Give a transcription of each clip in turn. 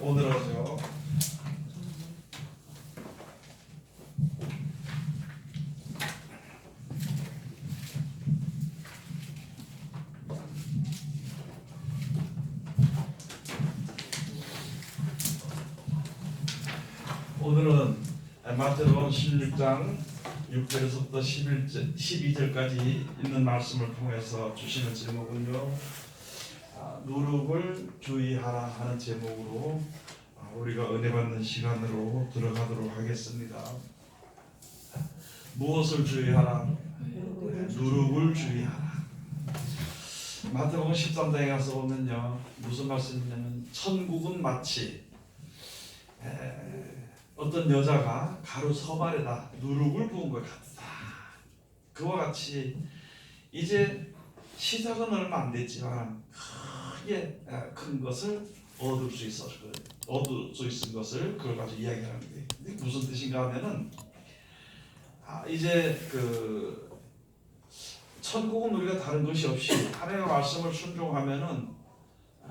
오늘은요 오늘은 마태복음 16장 6절에서부터 12절까지 있는 말씀을 통해서 주시는 제목은요 누룩을 주의하라 하는 제목으로 우리가 은혜 받는 시간으로 들어가도록 하겠습니다. 무엇을 주의하라? 누룩을 주의하라. 마태복음 13장에 가서 보면요 무슨 말씀이냐면 천국은 마치 어떤 여자가 가루 서발에다 누룩을 부은 것 같다. 그와 같이 이제 시작은 얼마 안 됐지만 크게 큰 것을 얻을 수 있은 것을 그걸 가지고 이야기하는 거예요. 무슨 뜻인가 하면은 이제 그 천국은 우리가 다른 것이 없이 하나님의 말씀을 순종하면은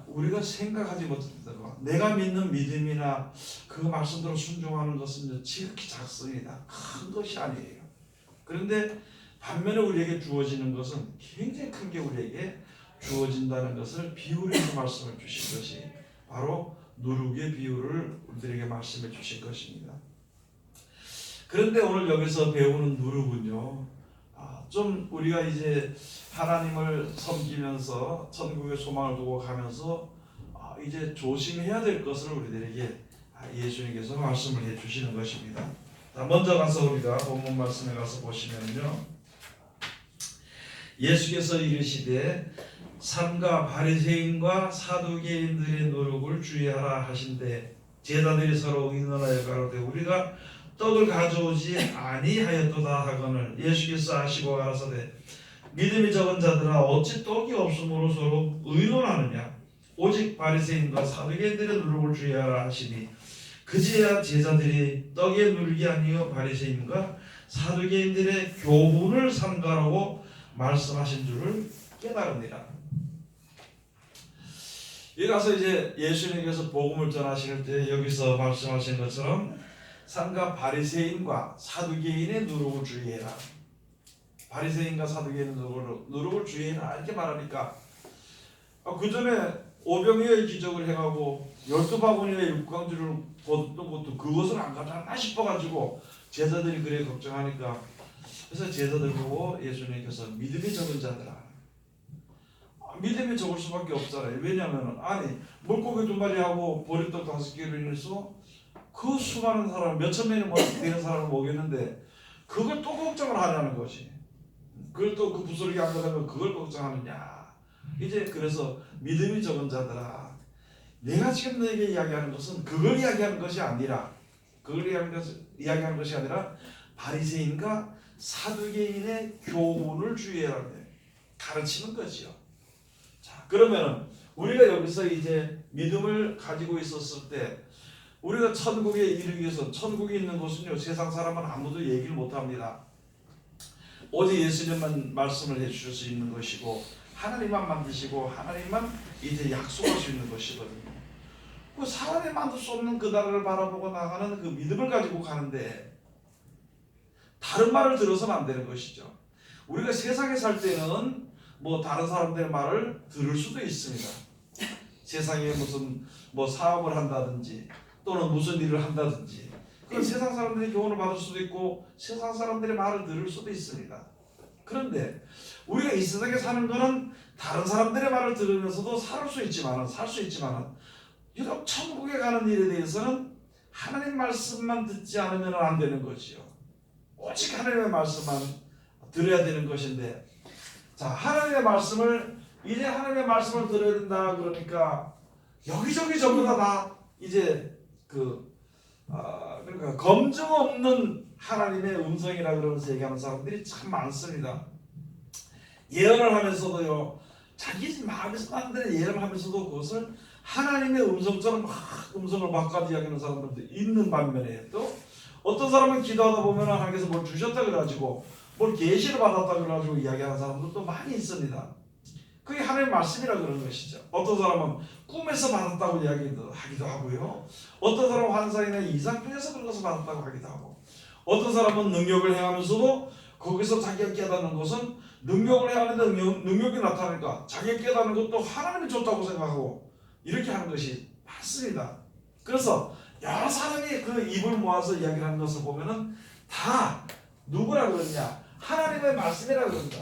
우리가 생각하지 못했던 것, 내가 믿는 믿음이나 그 말씀대로 순종하는 것은 지극히 작습니다. 큰 것이 아니에요. 그런데 반면에 우리에게 주어지는 것은 굉장히 큰 게 우리에게 주어진다는 것을 비유해서 말씀을 주신 것이 바로 누룩의 비유를 우리들에게 말씀해 주신 것입니다. 그런데 오늘 여기서 배우는 누룩은요 좀 우리가 이제 하나님을 섬기면서 천국의 소망을 두고 가면서 이제 조심해야 될 것을 우리들에게 예수님께서 말씀을 해주시는 것입니다. 먼저 가서 우리가 본문 말씀에 가서 보시면요 예수께서 이르시되 삼가 바리새인과 사두개인들의 누룩을 주의하라 하신대 제자들이 서로 의논하여 가로되 우리가 떡을 가져오지 아니하였도다 하거늘 예수께서 하시고 가라사대 믿음이 적은 자들아 어찌 떡이 없으므로 서로 의논하느냐 오직 바리새인과 사두개인들의 누룩을 주의하라 하시니 그제야 제자들이 떡의 누룩이 아니요 바리새인과 사두개인들의 교훈을 삼가라고 말씀하신 줄을 깨달으니라. 여기 가서 이제 예수님께서 복음을 전하실 때 여기서 말씀하신 것처럼 삼가 바리새인과 사두개인의 누룩을 주의해라. 바리새인과 사두개인의 누룩을 주의해라 이렇게 말하니까 그 전에 오병이어의 기적을 해가고 12바구니의 육강주를 거뒀던 것도 그것을 안 가져가나 싶어가지고 제자들이 그래 걱정하니까 그래서 제자들 보고 예수님께서 믿음이 적은 자들아 믿음이 적을 수밖에 없잖아요. 왜냐하면 물고기 2마리하고 보리떡 5개로 인해서 그 수많은 사람 몇천 명이 되는 사람을 먹였는데 그걸 또 걱정을 하냐는 것이. 그걸 또 그 부스러기 안 가다가 그걸 걱정하느냐. 이제 그래서 믿음이 적은 자들아 내가 지금 너에게 이야기하는 것은 그걸 이야기하는 것이 아니라 이야기하는 것이 아니라 바리새인과 사두개인의 교훈을 주의해라 가르치는 거지요. 자 그러면은 우리가 여기서 이제 믿음을 가지고 있었을 때 우리가 천국에 이르기 위해서 천국에 있는 곳은요 세상 사람은 아무도 얘기를 못합니다. 오직 예수님만 말씀을 해주실 수 있는 것이고 하나님만 만드시고 하나님만 이제 약속할 수 있는 것이거든요. 그 사람이 만들 수 없는 그 나라를 바라보고 나가는 그 믿음을 가지고 가는데 다른 말을 들어서는 안 되는 것이죠. 우리가 세상에 살 때는 다른 사람들의 말을 들을 수도 있습니다. 세상에 무슨 사업을 한다든지 또는 무슨 일을 한다든지 그건 세상 사람들이 교훈을 받을 수도 있고 세상 사람들의 말을 들을 수도 있습니다. 그런데 우리가 이 세상에 사는 거는 다른 사람들의 말을 들으면서도 살 수 있지만 유독 천국에 가는 일에 대해서는 하나님 말씀만 듣지 않으면 안 되는 거지요. 오직 하나님의 말씀만 들어야 되는 것인데 자 하나님의 말씀을 들어야 된다 그러니까 여기저기 전부 다 이제 그러니까 검증 없는 하나님의 음성이라 그러면서 얘기하는 사람들이 참 많습니다. 예언을 하면서도요 자기 마음에서 나는 대로 예언을 하면서도 그것을 하나님의 음성처럼 음성을 바꿔 이야기하는 사람들도 있는 반면에 또 어떤 사람은 기도하다 보면 하나님께서 뭘 주셨다 그래가지고 뭘 계시를 받았다 그래가지고 이야기하는 사람들도 많이 있습니다. 그게 하나님의 말씀이라 그러는 것이죠. 어떤 사람은 꿈에서 받았다고 하기도 하고요. 어떤 사람은 환상이나 이상 중에서 그런 것을 받았다고 하기도 하고, 어떤 사람은 능력을 행하면서도 거기서 자기가 깨닫는 것은 능력을 행하는데 능력이 나타나니까 자기가 깨닫는 것도 하나님이 줬다고 생각하고 이렇게 하는 것이 많습니다. 그래서 여러 사람이 그 입을 모아서 이야기를 하는 것을 보면은 다 누구라 그러냐? 하나님의 말씀이라 그런다.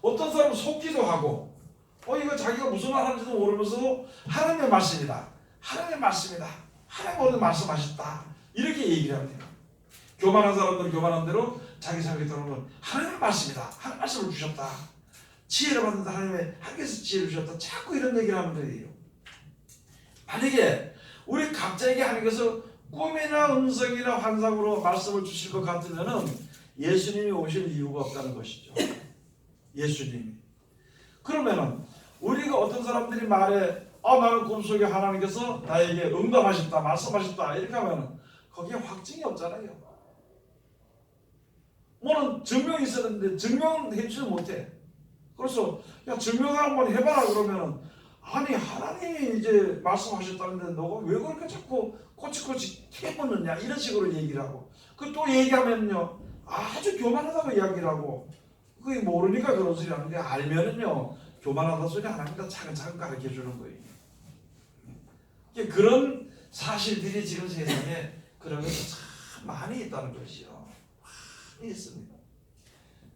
어떤 사람은 속기도 하고 이거 자기가 무슨 말 하는지도 모르면서도 하나님의 말씀이다. 하나님의 말씀이다. 하나님 오늘 말씀하셨다. 이렇게 얘기를 합니다. 교만한 사람들은 교만한 대로 자기 생각이 드는 건 하나님의 말씀이다. 하나님 말씀을 주셨다. 지혜를 받는다. 하나님의 하나님께서 지혜를 주셨다. 자꾸 이런 얘기를 하는 거예요. 만약에 우리 각자에게 하나님께서 꿈이나 음성이나 환상으로 말씀을 주실 것 같으면은 예수님이 오실 이유가 없다는 것이죠. 예수님이. 그러면은 우리가 어떤 사람들이 말해 나는 꿈속에 하나님께서 나에게 응답하셨다, 말씀하셨다 이렇게 하면은 거기에 확증이 없잖아요. 뭐는 증명이 있었는데 증명해주지 못해. 그래서 야 증명 한번 해봐라 그러면은 아니 하나님이 이제 말씀하셨다는데 너가 왜 그렇게 자꾸 꼬치꼬치 캐묻느냐 이런 식으로 얘기를 하고 그 또 얘기하면요 아주 교만하다고 이야기를 하고 그게 모르니까 그런 소리 하는데 알면은요 교만하다 소리 안 합니다. 차근차근 가르쳐 주는 거예요. 그런 사실들이 지금 세상에 그런 것이 참 많이 있다는 것이요. 많이 있습니다.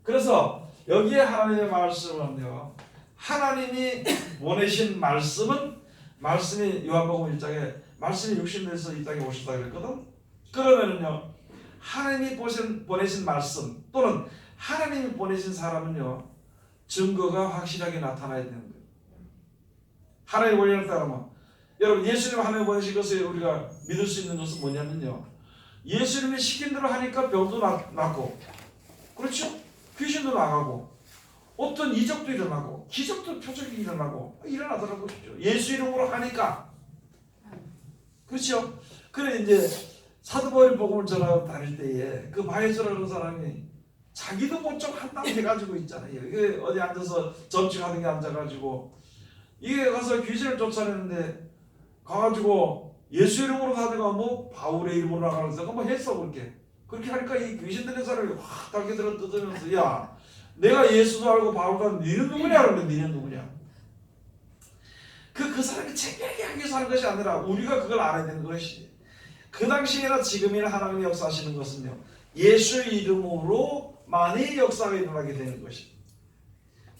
그래서 여기에 하나님의 말씀은요 하나님이 보내신 말씀은 말씀이 요한복음 1장에 말씀이 육신돼서 이 땅에 오셨다 그랬거든. 그러면은요 하나님이 보내신 말씀 또는 하나님이 보내신 사람은요 증거가 확실하게 나타나야 되는 거예요. 하나님이 보내신 사람은 여러분 예수님 하나님이 보내신 것을 우리가 믿을 수 있는 것은 뭐냐면요 예수님이 시킨 대로 하니까 병도 낫고 그렇죠? 귀신도 나가고 어떤 이적도 일어나고 기적도 표적이 일어나더라는 것이죠. 예수 이름으로 하니까. 그렇죠? 그래 이제 사도 바울이 복음을 전하고 다닐 때에 그 바에서라는 사람이 자기도 못좀 한땀 해가지고 있잖아요. 이게 어디 앉아서 점치하는 게 앉아가지고 이게 가서 귀신을 쫓아내는데 가가지고 예수 이름으로 가다가 뭐 바울의 이름으로 나가는 데가 뭐 했어 그렇게 하니까 이 귀신 들린 사람이 확 달겨들어 뜯으면서 야 내가 예수도 알고 바울도 니는 누구냐 그러면 니는 누구냐 그 사람이 책임있게 하기 위해서 하는 것이 아니라 우리가 그걸 알아야 되는 것이 그 당시에나 지금이나 하나님이 역사하시는 것은요 예수 이름으로만이 역사가 일어나게 되는 것입니다.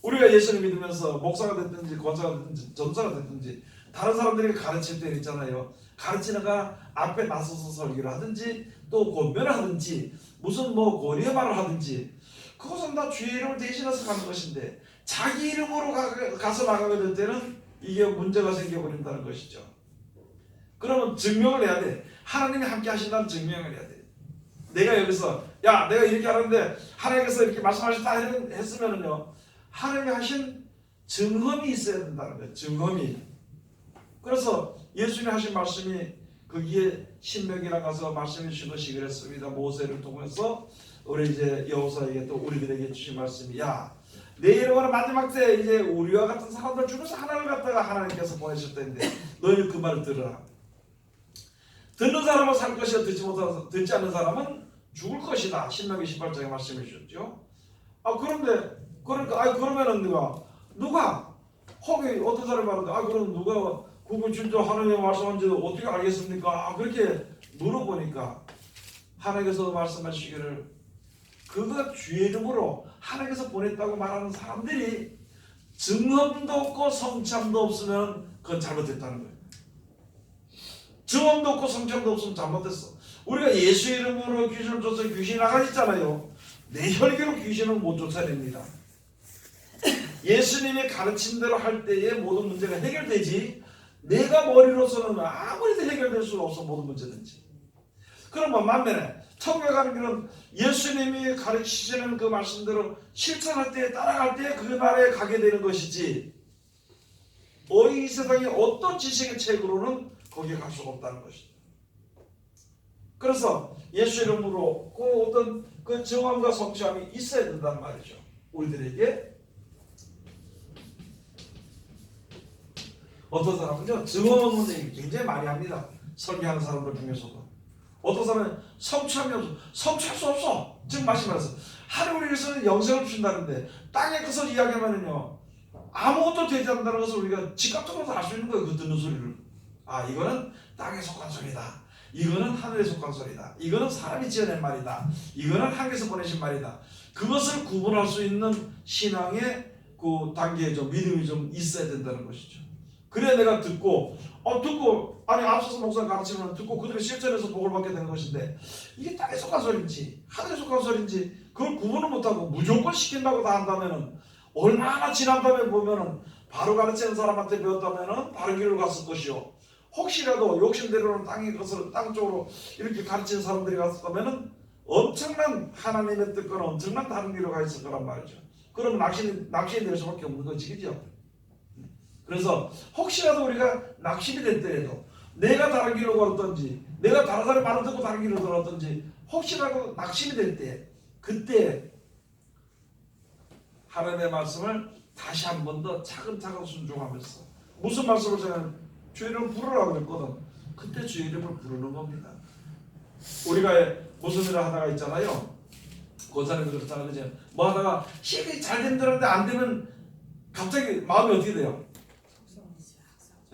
우리가 예수를 믿으면서 목사가 됐든지 권사가 됐든지 전사가 됐든지 다른 사람들이 가르칠 때 있잖아요. 가르치다가 앞에 나서서 설교를 하든지 또 권면을 하든지 무슨 뭐 고리의 말을 하든지 그것은 다 주의 이름을 대신해서 가는 것인데 자기 이름으로 가서 나가게 될 때는 이게 문제가 생겨버린다는 것이죠. 그러면 증명을 해야 돼. 하나님이 함께 하신다는 증명을 해야 돼. 내가 여기서 야 내가 이렇게 하는데 하나님께서 이렇게 말씀하셨다 했으면은요 하나님이 하신 증언이 있어야 된다는 거예요. 증언이. 그래서 예수님이 하신 말씀이 거기에 신명기나 가서 말씀해 주신 것이 그랬습니다. 모세를 통해서 우리 이제 여호사에게 또 우리들에게 주신 말씀이 야 내 이름으로 마지막 때 이제 우리와 같은 사람들 중에서 하나를 갖다가 하나님께서 보내셨다는데 너희는 그 말을 들으라. 듣는 사람은 살 것이요 듣지 않는 사람은 죽을 것이다. 신명기 18장에 말씀해 주셨죠. 그런데 그러면은 누가 혹이 어떤 사람이 말하는데 그럼 누가 그거 진짜 하나님의 말씀한지 어떻게 알겠습니까? 그렇게 물어보니까 하나님께서 말씀하시기를 그가 주의 이름으로 하나님께서 보냈다고 말하는 사람들이 증언도 없고 성참도 없으면 그건 잘못됐다는 거예요. 증언도 없고 성참도 없으면 잘못됐어. 우리가 예수 이름으로 귀신을 쫓아 귀신이 나가있잖아요. 내 혈기로 귀신은 못 쫓아냅니다. 예수님이 가르친 대로 할 때에 모든 문제가 해결되지 내가 머리로서는 아무리도 해결될 수 없어 모든 문제든지. 그러면 만면에 천국에 가는 길은 예수님이 가르치시는 그 말씀대로 실천할 때 따라갈 때 그 나라에 가게 되는 것이지 이 세상에 어떤 지식의 책으로는 거기에 갈 수가 없다는 것이죠. 그래서 예수 이름으로 그 어떤 그 정함과 성취함이 있어야 된다는 말이죠. 우리들에게 어떤 사람은요 증언 없는 얘기 굉장히 많이 합니다. 설교하는 사람들 중에서도 어떤 사람은 성취함이 없어, 성취할 수 없어. 지금 말씀하셨어. 하나님 우리 위해서는 영생을 주신다는데 땅의 것을 이야기하면은요 아무것도 되지 않는다는 것을 우리가 직감적으로 알 수 있는 거예요. 그 듣는 소리를. 아, 이거는 땅에 속한 소리다. 이거는 하늘에 속한 소리다. 이거는 사람이 지어낸 말이다. 이거는 하나님께서 보내신 말이다. 그것을 구분할 수 있는 신앙의 그 단계에 좀 믿음이 좀 있어야 된다는 것이죠. 그래야 내가 듣고 아니 앞서서 목사가 가르치면 듣고 그들의 실천에서 복을 받게 되는 것인데 이게 땅에 속한 소리인지 하늘에 속한 소리인지 그걸 구분을 못하고 무조건 시킨다고 다 한다면은 얼마나 지난 다음에 보면은 바로 가르치는 사람한테 배웠다면은 바른 길을 갔을 것이요. 혹시라도 욕심대로는 땅의 것을 땅 쪽으로 이렇게 가르치는 사람들이 갔었다면은 엄청난 하나님의 뜻과는 엄청난 다른 길로 가 있을 거란 말이죠. 그러면 낙심이 될 수밖에 없는 거지, 그죠? 그래서 혹시라도 우리가 낙심이 됐더라도 내가 다른 길로 걸었든지 내가 다른 사람의 말을 듣고 다른 길로 걸었든지 혹시라도 낙심이 될 때 그때 하나님의 말씀을 다시 한 번 더 차근차근 순종하면서 무슨 말씀을 제가 주의 이름을 부르라고 했거든. 그때 주의 이름을 부르는 겁니다. 우리가 무슨 일을 하다가 있잖아요. 권사님들 그렇잖아요. 그죠? 뭐 하다가 시간이 잘 된다는데 안 되면 갑자기 마음이 어떻게 돼요?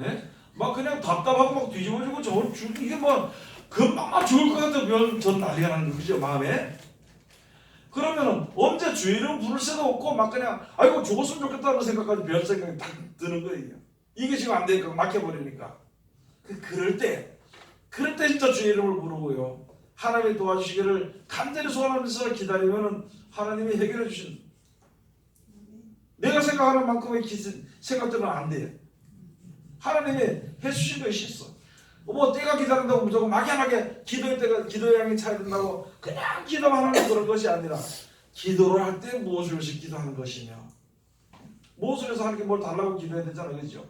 예? 막 그냥 답답하고 막 뒤집어지고 이게 뭐 금방 죽을 것 같으면 전 난리가 나는 거죠 마음에. 그러면은 언제 주의 이름 부를 새도 없고 막 그냥 아이고 죽었으면 좋겠다는 생각까지 별 생각이 딱 드는 거예요. 이게 지금 안 되니까 막혀버리니까. 그럴 때 진짜 주의 이름을 부르고요. 하나님이 도와주시기를 간절히 소원하면서 기다리면은 하나님이 해결해 주신 내가 생각하는 만큼의 생각들은 안 돼요. 하나님이 해주신 것이 있어. 뭐 때가 기다린다고 무조건 막연하게 기도의 양이 차야 된다고 그냥 기도만 하는 그런 것이 아니라 기도를 할 때 무엇을 위해서 기도하는 것이며 무엇을 위해서 하나님께 뭘 달라고 기도해야 되잖아요. 그렇죠?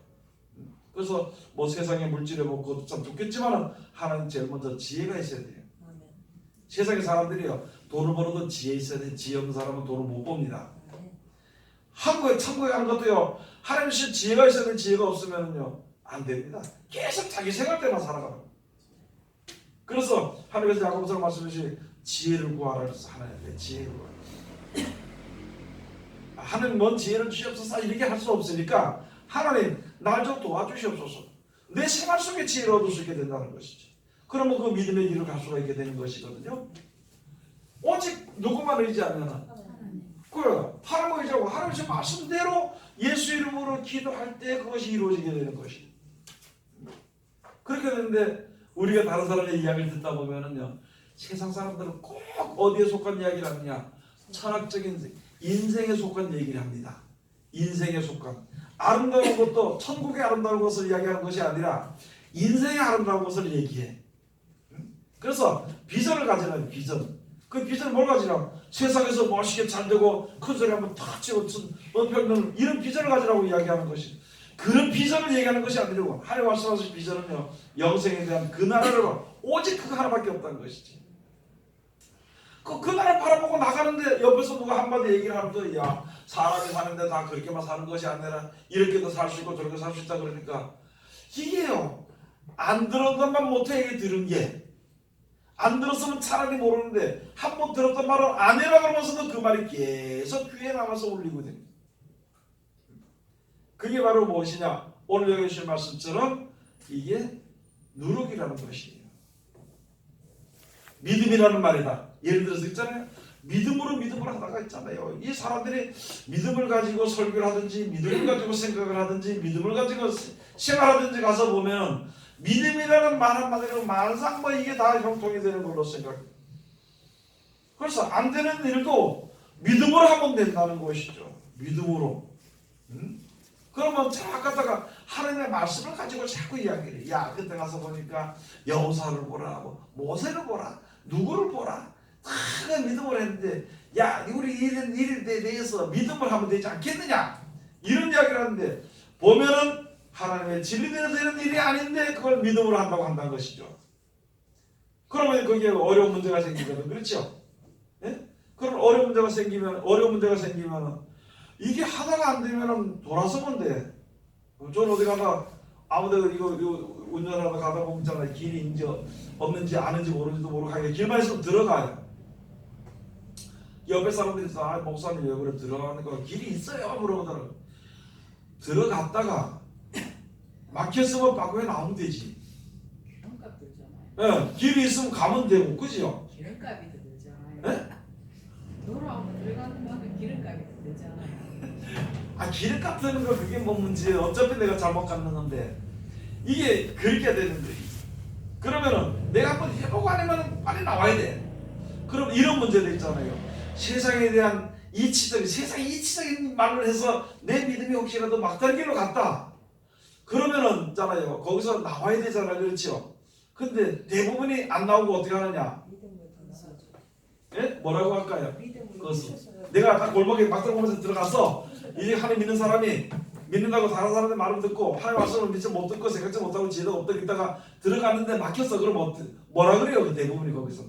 그래서 뭐 세상의 물질에 뭐 그것도 참 좋겠지만 하나님 제일 먼저 지혜가 있어야 돼요. 세상의 사람들이요 돈을 벌어도 지혜 있어야 돼요. 지혜 없는 사람은 돈을 못 봅니다. 천국에 가는 것도요 하나님 씨 지혜가 있어야 되는 지혜가 없으면요 안 됩니다. 계속 자기 생각 때만 살아가는. 그래서 하나님께서 야고보서 말씀하시 지혜를 구하라 그래서 하나님께 지혜를 구하라. 하나님 뭔 지혜를 주시옵소서 이렇게 할 수 없으니까 하나님 날 좀 도와주시옵소서. 내 생활 속에 지혜를 얻을 수 있게 된다는 것이죠. 그러면 그 믿음의 길을 갈 수가 있게 되는 것이거든요. 오직 누구만 의지하면 그래요. 하나님 의지하고 하나님의 말씀대로 예수 이름으로 기도할 때 그것이 이루어지게 되는 것이죠. 그렇게 되는데 우리가 다른 사람의 이야기를 듣다 보면은요 세상 사람들은 꼭 어디에 속한 이야기를 하느냐 철학적인 인생에 속한 얘기를 합니다. 인생에 속한 아름다운 것도 천국의 아름다운 것을 이야기하는 것이 아니라 인생의 아름다운 것을 얘기해. 그래서 비전을 가지라는 비전. 그 비전은 뭘 가지냐 세상에서 멋있게 잘 되고 큰 소리 한번 탁 치고 평균 이런 비전을 가지라고 이야기하는 것이 그런 비전을 얘기하는 것이 아니고 하나님 말씀하신 비전은요 영생에 대한 그 나라를 오직 그거 하나밖에 없다는 것이지. 그 나라를 바라보고 나가는데 옆에서 누가 한마디 얘기를 하면서 야 사람이 사는데 다 그렇게만 사는 것이 아니라 이렇게도 살 수 있고 저렇게 살 수 있다 그러니까 이게요 안 들은 것만 못해 얘기 들은 게 안 들었으면 차라리 모르는데 한 번 들었던 말을 안 해라 그러면서도 그 말이 계속 귀에 남아서 울리고 됩니다. 그게 바로 무엇이냐 오늘 여기 주신 말씀처럼 이게 누룩이라는 것이에요. 믿음이라는 말이다. 예를 들어서 있잖아요. 믿음으로 하다가 있잖아요. 이 사람들이 믿음을 가지고 설교를 하든지 믿음을 가지고 생각을 하든지 믿음을 가지고 생활하든지 가서 보면 믿음이라는 말 한마디로 만상 뭐 이게 다 형통이 되는 걸로 생각해요. 그래서 안 되는 일도 믿음으로 하면 된다는 것이죠. 믿음으로. 그러면 쫙 갔다가 하나님의 말씀을 가지고 자꾸 이야기를 해. 야 그때 가서 보니까 여호사를 보라 모세를 보라 누구를 보라 다 믿음을 했는데 야 우리 일에 대해서 믿음을 하면 되지 않겠느냐 이런 이야기를 하는데 보면은 하나님의 진리대로 되는 일이 아닌데 그걸 믿음으로 한다고 한다는 것이죠. 그러면 거기에 어려운 문제가 생기거든. 그렇죠? 예? 그런 어려운 문제가 생기면 이게 하다가 안 되면은 돌아서면 돼. 저는 어디 가다 아무데나 이거 운전하다 가다 보면 있잖아요. 길이 인지 없는지 아는지 모르는지도 모르고 가게 길만 있으면 들어가요. 옆에 사람들이 아 목사님 왜 그래 들어가는 거 길이 있어요 물어보더라고. 들어갔다가 막혔으면 밖에 나오면 되지. 기름값 들잖아요. 예, 길이 있으면 가면 되고 그죠? 기름값이 더 들잖아요. 예? 돌아오면 들어가는 만큼 기름값이 더 들잖아요. 아 기름값 드는 거 그게 뭐 문제예요. 어차피 내가 잘못 갔는데 이게 그렇게 되는데 그러면은 내가 한번 해보고 아니면 빨리 나와야 돼. 그럼 이런 문제도 있잖아요. 세상에 대한 세상에 이치적인 말을 해서 내 믿음이 혹시라도 막다른 길로 갔다. 그러면은 있잖아요. 거기서 나와야 되잖아요. 그렇죠? 근데 대부분이 안 나오고 어떻게 하느냐? 예? 뭐라고 할까요? 그것은 내가 딱 골목에 막 들어가면서 들어가서 이제 하나님 믿는 사람이 믿는다고 다른 사람들 말을 듣고 하나님 말씀을 믿지 못 듣고 생각지 못하고 지혜도 없다 있다가 들어갔는데 막혔어. 그럼 뭐라 그래요? 그 대부분이 거기서.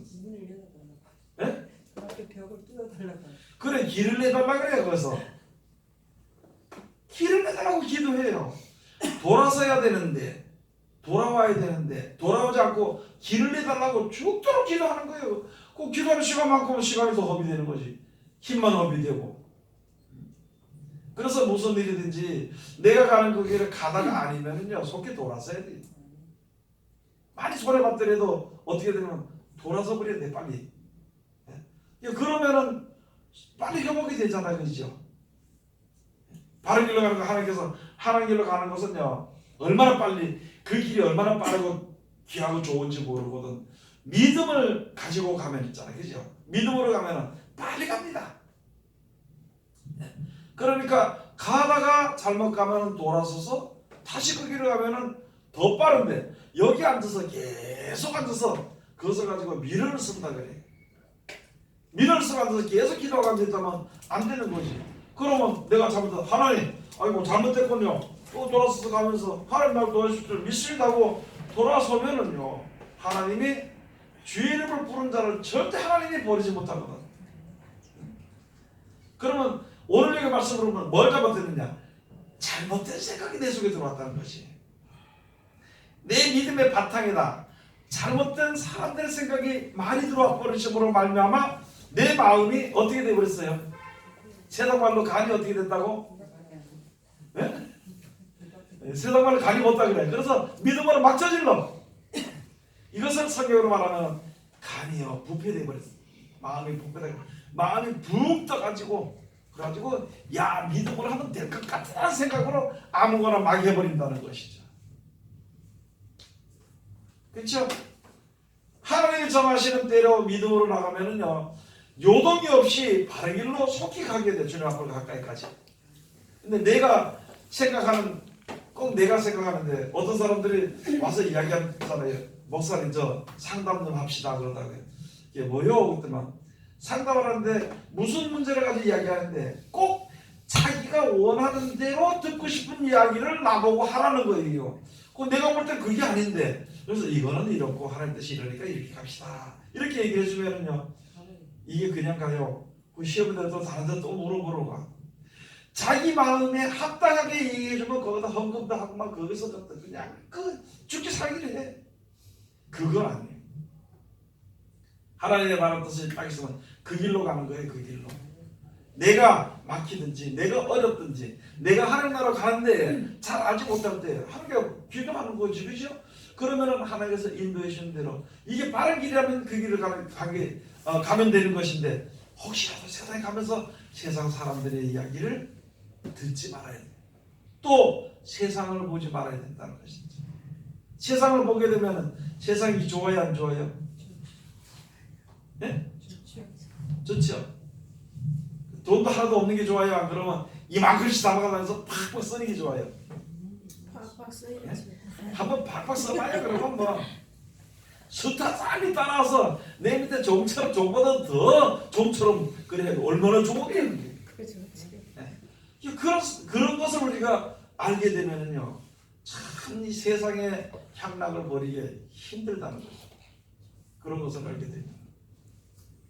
예? 벽을 뚫어달라고. 그래 길을 내달라 그래요. 그래서 길을 내달라고 기도해요. 돌아서야 되는데 돌아와야 되는데 돌아오지 않고 길을 내달라고 죽도록 기도하는 거예요. 그 기도하는 시간만큼은 시간이 더 허비되는 거지. 힘만 허비되고. 그래서 무슨 일이든지 내가 가는 그 길을 가다가 아니면은요 속히 돌아서야 돼. 많이 손해봤더라도 어떻게 되면 돌아서 버려야 돼 빨리. 그러면은 빨리 회복이 되잖아요. 그죠? 바른 길로 가는 거 하나님께서 하나님 길로 가는 것은요 얼마나 빨리 그 길이 얼마나 빠르고 귀하고 좋은지 모르거든 믿음을 가지고 가면 있잖아요. 그죠? 믿음으로 가면은 빨리 갑니다. 그러니까 가다가 잘못 가면 돌아서서 다시 그 길을 가면은 더 빠른데 여기 앉아서 계속 앉아서 그것을 가지고 미련을 쓴다 그래. 미련을 쓰고 앉아서 계속 기도하고 앉아있다면 안 되는 거지. 그러면 내가 잘못했다. 하나님 아이고 잘못했군요. 또 돌아서서 가면서 하나님 날 도와주실 줄 믿습니다고 돌아서면은요 하나님이 주의 이름을 부른 자를 절대 하나님이 버리지 못하거든. 그러면 오늘 여기 말씀을 보면 뭘 잘못했느냐? 잘못된 생각이 내 속에 들어왔다는 것이. 내 믿음의 바탕에다 잘못된 사람들의 생각이 많이 들어와 버리심으로 말미암아 내 마음이 어떻게 되어버렸어요? 세상말로 간이 어떻게 됐다고? 네? 세상말로 간이 못다 그래. 그래서 믿음으로 막 저질러. 이것을 성경으로 말하면 간이요 부패돼 버렸어. 마음이 부패돼. 마음이 붕 떠가지고 그래가지고 야 믿음으로 하면 될 것 같다는 생각으로 아무거나 막 해버린다는 것이죠. 그렇죠? 하나님이 정하시는 대로 믿음으로 나가면은요 요동이 없이 바른 길로 속히 가게 돼. 주님 앞으로 가까이까지. 근데 내가 생각하는 꼭 내가 생각하는데 어떤 사람들이 와서 이야기하잖아요. 목사님 저 상담 좀 합시다 그러다고요. 이게 뭐요? 그때만 상담을 하는데 무슨 문제를 가지고 이야기하는데 꼭 자기가 원하는 대로 듣고 싶은 이야기를 나보고 하라는 거예요. 내가 볼 땐 그게 아닌데 그래서 이거는 이렇고 하나님 뜻이 이러니까 이렇게 갑시다. 이렇게 얘기해 주면은요 이게 그냥 가요. 그 시험에 또 다른 데 또 물어보러 가. 자기 마음에 합당하게 얘기해 주면 거기다 헌금도 하고 막 거기서 그냥 죽기 살기를 해. 그건 아니에요. 하나님의 말한 뜻이 딱 있으면 그 길로 가는 거예요. 그 길로. 내가 막히든지 내가 어렵든지 내가 하나님 나라로 가는데 잘 알지 못할 때 하나님께 기도하는 거지. 그죠? 그러면은 하나님께서 인도해 주는 대로 이게 바른 길이라면 그 길을 가면 되는 것인데 혹시라도 세상에 가면서 세상 사람들의 이야기를 듣지 말아야 돼. 또 세상을 보지 말아야 된다는 것이죠. 세상을 보게 되면 세상이 좋아요 안 좋아요? 네? 좋죠. 돈도 하나도 없는 게 좋아요? 안 그러면 이만큼씩 담아가면서 팍팍 쓰는 게 좋아요? 팍팍 써야지. 한번 팍팍 써봐요. 그러면 뭐 수타 쌀이 따라서 내 밑에 종처럼 종보다 더 종처럼 그래 얼마나 좋은데. 그렇지. 그런 것을 우리가 알게 되면은요 참 이 세상의 향락을 버리기 힘들다는 거죠. 그런 것을 알게 됩니다.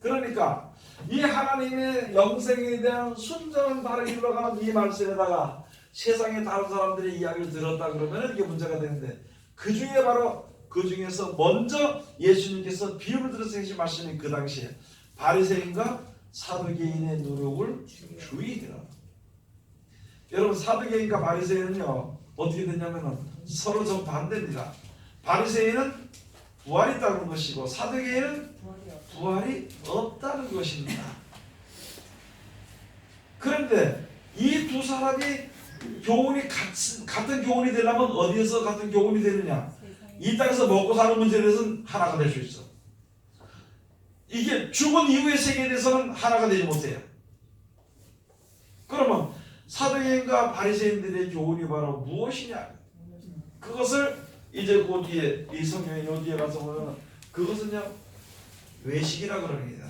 그러니까 이 하나님의 영생에 대한 순전한 바르게 흘러가는 이 말씀에다가 세상의 다른 사람들의 이야기를 들었다 그러면 이게 문제가 되는데 그 중에 바로 그 중에서 먼저 예수님께서 비유를 들어서 하신 말씀이 그 당시에 바리새인과 사두개인의 누룩을 주의해라. 여러분 사두개인과 바리새인은요 어떻게 됐냐면은 서로 정반대입니다. 바리새인은 부활이 있다는 것이고 사두개인은 부활이 없다는 것입니다. 그런데 이 두 사람이 교훈이 같은 교훈이 되려면 어디에서 같은 교훈이 되느냐? 이 땅에서 먹고 사는 문제에 대해서는 하나가 될 수 있어. 이게 죽은 이후의 세계에 대해서는 하나가 되지 못해요. 그러면 사도행과 바리새인들의 교훈이 바로 무엇이냐? 그것을 이제 그 뒤에 이 성경의 요 뒤에 가서 보면 그것은요 외식이라 그럽니다.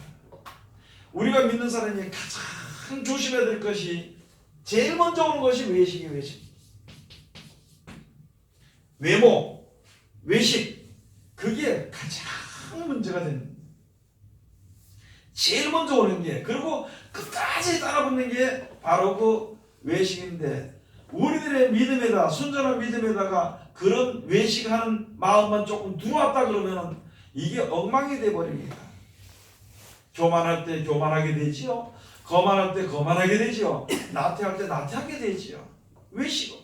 우리가 믿는 사람이 가장 조심해야 될 것이 제일 먼저 오는 것이 외식이에요. 외식. 외모, 외식 그게 가장 문제가 되는 제일 먼저 오는 게 그리고 끝까지 따라붙는 게 바로 그 외식인데 우리들의 믿음에다 순전한 믿음에다가 그런 외식하는 마음만 조금 들어왔다 그러면 이게 엉망이 돼버립니다. 교만할 때 교만하게 되지요. 거만할 때 거만하게 되지요. 나태할 때 나태하게 되지요. 외식은.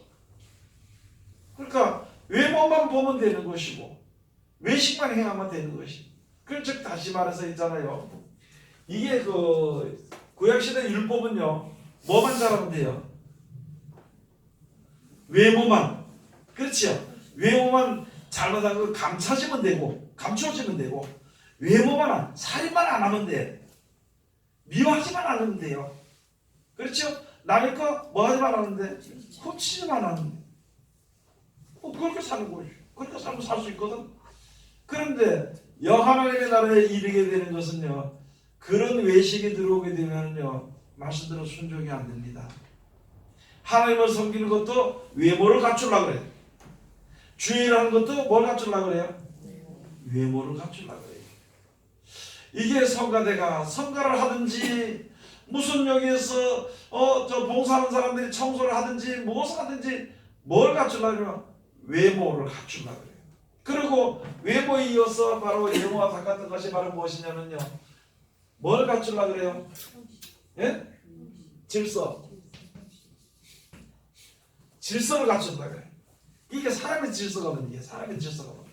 그러니까 외모만 보면 되는 것이고 외식만 행하면 되는 것이. 그 즉 다시 말해서 있잖아요. 이게 그 구약시대 율법은요. 뭐만 잘하면 돼요? 외모만. 그렇지요. 외모만 잘못한 거 감춰지면 되고 감춰지면 되고 외모만 살인만 안 하면 돼. 미워하지만 않으면 돼요. 그렇죠? 남의 거 뭐 하지만 않는데 훔치지만 않는데 그렇게 사는 거지. 그렇게 살면 살 수 있거든. 그런데 하나님의 나라에 이르게 되는 것은요. 그런 외식이 들어오게 되면요. 말씀대로 순종이 안 됩니다. 하나님을 섬기는 것도 외모를 갖추려고 그래요. 주의라는 것도 뭘 갖추려고 그래요? 외모를 갖추려고 그래요. 이게 성가대가 성가를 하든지 무슨 여기에서 저 봉사하는 사람들이 청소를 하든지 무엇을 하든지 뭘 갖추려고 그래요? 외모를 갖추려고 그래요. 그리고 외모에 이어서 바로 외모와 같은 것이 바로 무엇이냐면요. 뭘 갖추려고 그래요? 예? 질서. 질서를 갖춘다고 그래요. 이게 사람의 질서거든요. 이게 사람의 질서거든요.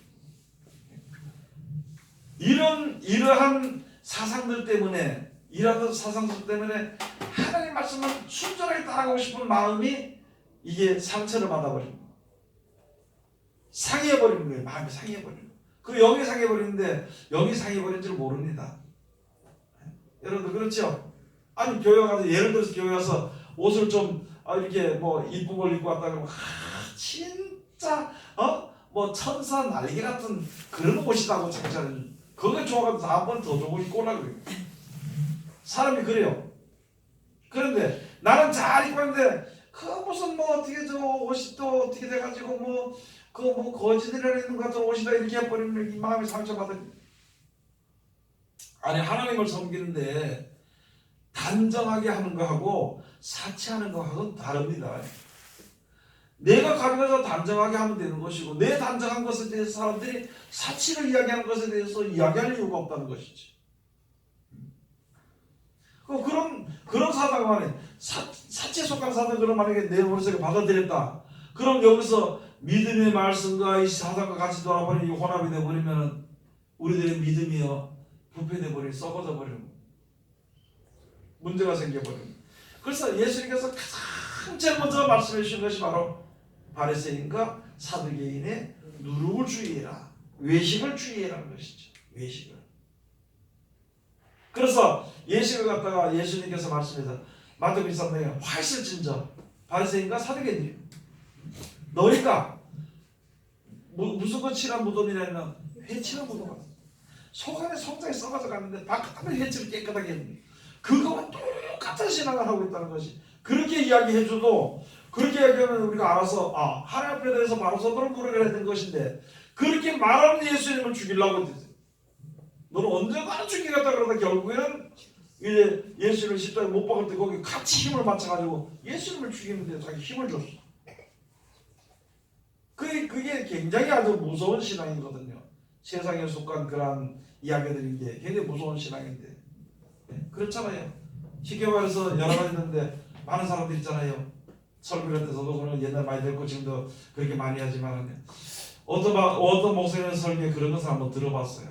이러한 사상들 때문에 하나님 말씀을 순전하게 따라가고 싶은 마음이 이게 상처를 받아버립니다. 상해버리는 거예요. 마음이 상해버리는 거예요. 그리고 영이 상해버리는데 영이 상해버린 줄 모릅니다. 여러분들 그렇죠? 아니 교회 가서 예를 들어서 교회 가서 옷을 좀 이렇게 뭐 이쁜 걸 입고 왔다 그러면 진짜 뭐 천사 날개 같은 그런 옷이라고 장사는 그거 좋아가지고 다음번 더 좋은 거 입고 오려고 그래요. 사람이 그래요. 그런데 나는 잘 입고 있는데 그 무슨 뭐 어떻게 저 옷이 또 어떻게 돼가지고 뭐 거지들이라 있는 것 같은 옷이다 이렇게 해버리면 이 마음이 상처받은. 아니 하나님을 섬기는데 단정하게 하는 거하고 사치하는 거하고는 다릅니다. 내가 가져가서 단정하게 하면 되는 것이고 내 단정한 것에 대해서 사람들이 사치를 이야기하는 것에 대해서 이야기할 이유가 없다는 것이지. 그런 사상 안에 사치에 속한 사상 그런 만약에 내 머릿속에 받아들였다. 그럼 여기서 믿음의 말씀과 이 사상과 같이 돌아버리는 이 혼합이 되어버리면 우리들의 믿음이요 부패돼 버리고 썩어져 버리고 문제가 생겨버리고. 그래서 예수님께서 가장 제일 먼저 말씀해 주신 것이 바로 바리새인과 사두개인의 누룩을 주의해라. 외식을 주의해라는 것이죠. 외식을. 그래서 예식을 갖다가 예수님께서 말씀해서 마태복음 23장에 화있을진저 바리새인과 사두개인들이 너희가 무슨 거 칠한 무덤이냐면 회칠한 무덤 속 안에 성장이 썩어져 가는데 바깥에 회칠을 깨끗하게 했는데 그거와 똑같은 신앙을 하고 있다는 것이. 그렇게 이야기해줘도 그렇게 이야기하면 우리가 알아서 하나님 앞에 대해서 바로 서도록 노력을 했던 것인데 그렇게 말하는 예수님을 죽이려고 했어요. 너는 언제나 죽이겠다 그러다 결국에는 이제 예수를 십자가에 못 박을 때 거기 같이 힘을 맞춰가지고 예수님을 죽이는데 자기 힘을 줬어. 그게 굉장히 아주 무서운 신앙이거든요. 세상에 속한 그러한 이야기들인 게 굉장히 무서운 신앙인데, 그렇잖아요. 쉽게 말해서 여러 가지 있는데 많은 사람들 있잖아요. 설교를 때서도 그런 옛날 많이 듣고 지금도 그렇게 많이 하지만 어떤 목사님의 설교에 그런 것을 한번 들어봤어요.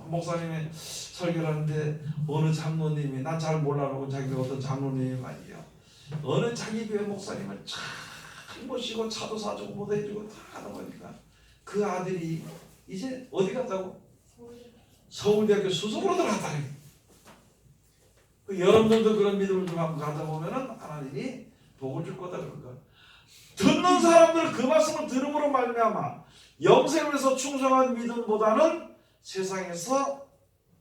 목사님이 설교를 하는데 어느 장로님이 난 잘 몰라라고 자기 어떤 장로님이 말이에요. 어느 자기 교회 목사님을 잘 모시고 차도 사주고 뭐 해주고 다 하다 보니까 그 아들이 이제 어디 갔다고? 서울대학교 수석으로 들어갔다. 여러분들도 그런 믿음을 좀 한번 가다 보면은 하나님이 복을 줄 거다 그런 거. 듣는 사람들 그 말씀을 들음으로 말미암아 영생에서 충성한 믿음보다는 세상에서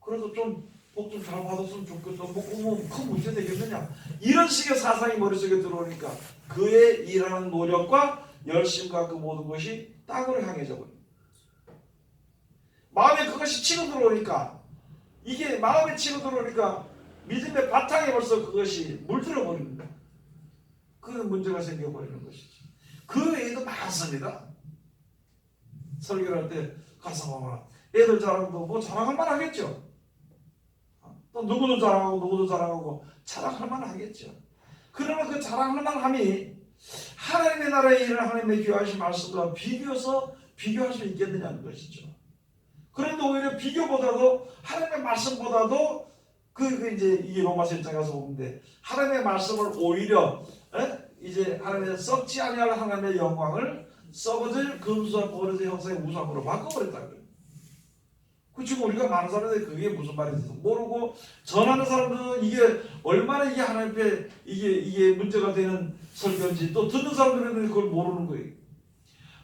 그래도 좀 복 좀 잘 받았으면 좋겠다. 뭐 큰 문제 되겠느냐. 이런 식의 사상이 머릿속에 들어오니까 그의 일하는 노력과 열심과 그 모든 것이 땅으로 향해져 버립니다. 마음에 그것이 치고 들어오니까 이게 마음에 치고 들어오니까 믿음의 바탕에 벌써 그것이 물들어 버립니다. 그 문제가 생겨버리는 것이죠. 그 외에도 많습니다. 설교를 할 때 가서 보면 애들 자랑도 뭐 자랑할 만 하겠죠. 또 누구도 자랑하고 누구도 자랑하고 자랑할 만 하겠죠. 그러나 그 자랑할 만함이 하나님의 나라의 일을 하나님의 귀하신 말씀과 비교할 수 있겠느냐는 것이죠. 그런데 오히려 비교보다도 하나님의 말씀보다도 이제 이 로마서 1장에 가서 보는데 하나님의 말씀을 오히려 이제 하나님의 썩지 아니할 하나님의 영광을 썩어질 금수와 버릇의 형상의 우상으로 바꿔버렸다고요. 그 지금 우리가 많은 사람들이 그게 무슨 말인지 모르고 전하는 사람들은 이게 얼마나 이게 하나님 앞에 이게 문제가 되는 설교인지 또 듣는 사람들은 그걸 모르는 거예요.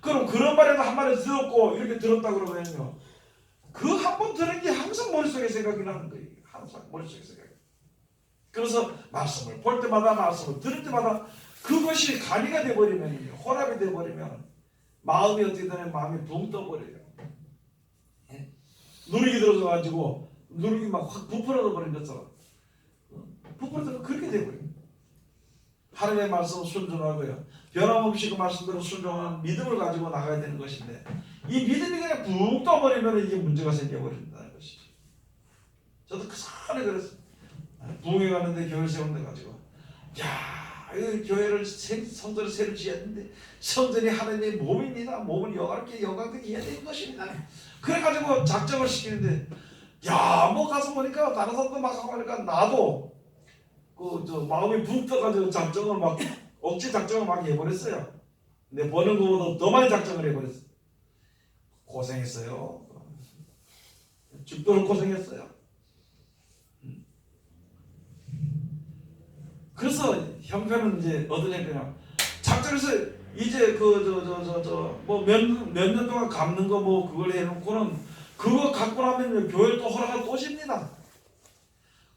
그럼 그런 말에도 한 마디 들었고 이렇게 들었다 그러면요. 그 한 번 들은 게 항상 머릿속에 생각이 나는 거예요. 항상 머릿속에 생각이. 그래서 말씀을 볼 때마다 말씀을 들을 때마다 그것이 가미가 돼버리면 혼합이 돼버리면 마음이 어떻게 되냐면 마음이 붕 떠버려요. 누룩이 들어서가지고 누룩이 막 확 부풀어져 버린 것처럼 부풀어져 그렇게 돼버려요. 하나님의 말씀을 순종하고요. 변함없이 그 말씀대로 순종하는 믿음을 가지고 나가야 되는 것인데 이 믿음이 그냥 붕 떠버리면 이게 문제가 생겨버린다는 것이죠. 저도 그 산에 그랬어요. 부흥회 가는데 교회를 세운데 가지고 이 교회를 성전을 새로 지었는데 성전이 하나님의 몸입니다. 몸을 영화롭게 영광되게 해야 되는 것입니다. 그래가지고 작정을 시키는데 뭐 가서 보니까 다른 사람도 막 하고 하니까 나도 마음이 붕 떠가지고 작정을 막 억지 작정을 막 해버렸어요. 근데 버는 것보다 더 많이 작정을 해버렸어요. 고생했어요. 죽도록 고생했어요. 그래서 형편은 이제 어떤 형편이냐 작정해서 이제 뭐 몇 년 동안 갚는 거 뭐 그걸 해놓고는 그거 갖고 나면 교회를 또 허락을 또 줍니다.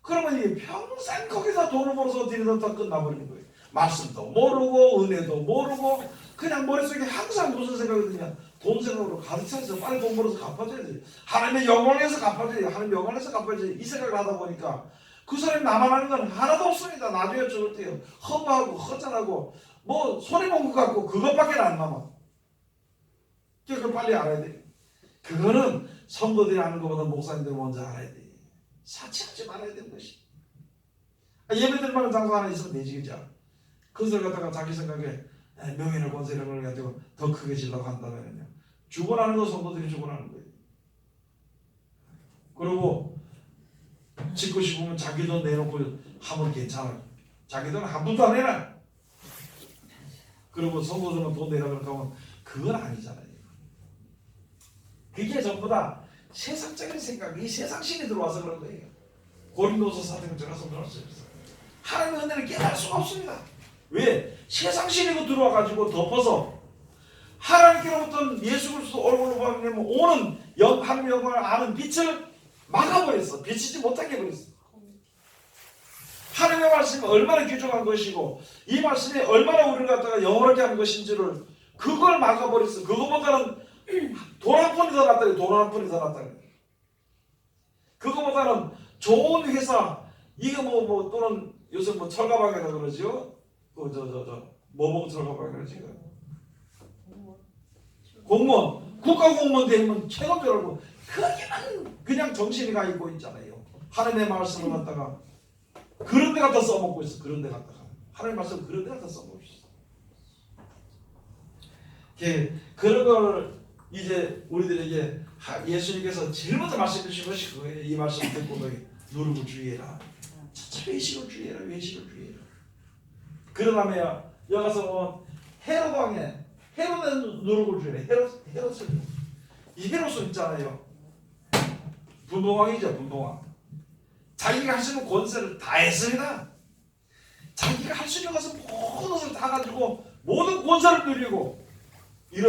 그러면 이게 평생 거기서 돈을 벌어서 들이다 끝나버리는 거예요. 말씀도 모르고 은혜도 모르고 그냥 머릿속에 항상 무슨 생각이 드냐 돈 생각으로 가득 차서 빨리 돈 벌어서 갚아줘야지. 하나님의 영광을 위해서 갚아줘야지. 하나님의 영광을 위해서 갚아줘야지. 이 생각을 하다 보니까 그 사람이 나만 하는 건 하나도 없습니다. 나중에 죽을 때요. 허무하고 허전하고 뭐 손해본 것 같고 그것밖에 안 남아. 그걸 빨리 알아야 돼. 그거는 성도들이 아는 것보다 목사님들이 먼저 알아야 돼. 사치하지 말아야 되는 것이. 예배드릴만한 장소 하나 있으면 되지 그죠? 그것을 갖다가 자기 생각에 명예나 권세 이런 걸 가지고 더 크게 지려고 한다면요. 죽어나는 거 성도들이 죽어나는 거예요. 그리고 짓고 싶으면 자기 돈 내놓고 하면 괜찮아. 자기 돈 한 푼도 안 내놔. 그리고 성도들은 돈 내라고 하면 그건 아니잖아요. 그게 전부 다 세상적인 생각, 이 세상신이 들어와서 그런 거예요. 고린도서 4장처럼 설명했어요. 하나님의 은혜를 깨달을 수가 없습니다. 왜? 세상신이 들어와가지고 덮어서 하나님께로부터 예수 그리스도 얼굴로 보면 오는 하나님의 영광을 아는 빛을 막아버렸어. 비치지 못하게 해버렸어. 하나님의 말씀이 얼마나 귀중한 것이고 이 말씀이 얼마나 우리를 갖다가 영원하게 하는 것인지를 그걸 막아버렸어. 그거보다는 돈 한 푼이 더 낫다. 돈 한 푼이 더 낫다. 그거보다는 좋은 회사 이거 뭐 또는 요새 뭐 철가방이라 그러죠. 뭐뭐 철가방 그러지. 공무원 국가공무원 되면 최고인 줄 알고 거기는 그냥 정신이 가 있고 있잖아요. 하나님의 말씀을 갖다가 그런 데 갖다 써먹고 있어. 그런 데 갖다가 하나님의 말씀 그런 데 갖다 써먹고 있어. 그런 걸 이제 우리들에게 예수님께서 제일 먼저 말씀해 주신 것이 그거예요. 이 말씀 듣고 너희 누르고 주의해라. 외식을 주의해라. 외식을 주의해라. 그러다면 여기 가서 보면 헤롯 왕에 헤롯은 누르고 주의해라. 헤롯을 이 헤롯은 있잖아요. 분봉왕이죠. 분봉왕. 자기가 할 수 있는 권세를 다 했습니다. 자기가 할 수 있는 것을 모든 것을 다 가지고 모든 권세를 누리고